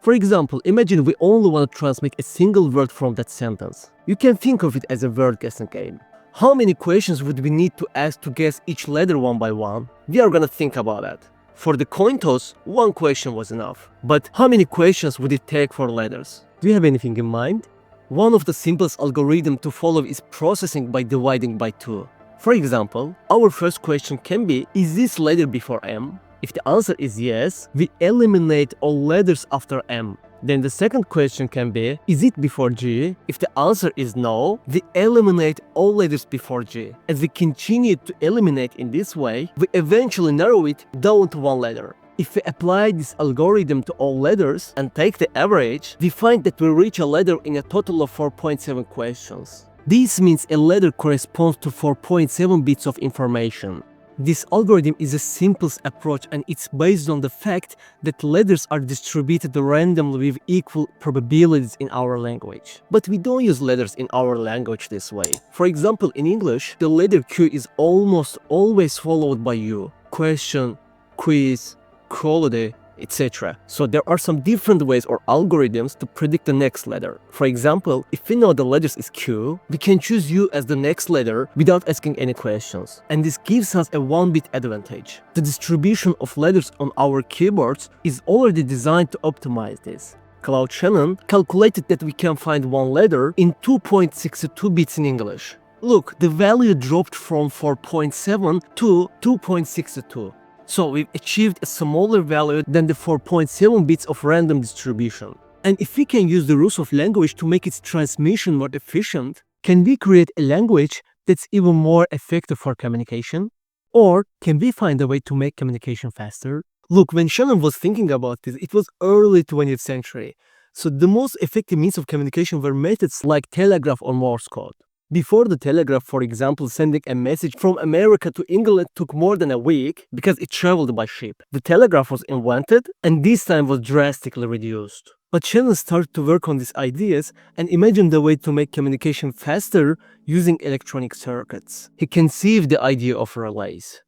For example, imagine we only want to transmit a single word from that sentence. You can think of it as a word guessing game. How many questions would we need to ask to guess each letter one by one? We are gonna think about that. For the coin toss, one question was enough. But how many questions would it take for letters? Do you have anything in mind? One of the simplest algorithms to follow is processing by dividing by 2. For example, our first question can be, is this letter before M? If the answer is yes, we eliminate all letters after M. Then the second question can be, is it before G? If the answer is no, we eliminate all letters before G. As we continue to eliminate in this way, we eventually narrow it down to one letter. If we apply this algorithm to all letters and take the average, we find that we reach a letter in a total of 4.7 questions. This means a letter corresponds to 4.7 bits of information. This algorithm is the simplest approach, and it's based on the fact that letters are distributed randomly with equal probabilities in our language. But we don't use letters in our language this way. For example, in English, the letter Q is almost always followed by U. Question, quiz, quality, etc. So there are some different ways or algorithms to predict the next letter. For example, if we know the letters is Q, we can choose U as the next letter without asking any questions. And this gives us a 1-bit advantage. The distribution of letters on our keyboards is already designed to optimize this. Claude Shannon calculated that we can find one letter in 2.62 bits in English. Look, the value dropped from 4.7 to 2.62. So we've achieved a smaller value than the 4.7 bits of random distribution. And if we can use the rules of language to make its transmission more efficient, can we create a language that's even more effective for communication? Or can we find a way to make communication faster? Look, when Shannon was thinking about this, it was early 20th century. So the most effective means of communication were methods like telegraph or Morse code. Before the telegraph, for example, sending a message from America to England took more than a week because it traveled by ship. The telegraph was invented, and this time was drastically reduced. But Shannon started to work on these ideas and imagined a way to make communication faster using electronic circuits. He conceived the idea of relays.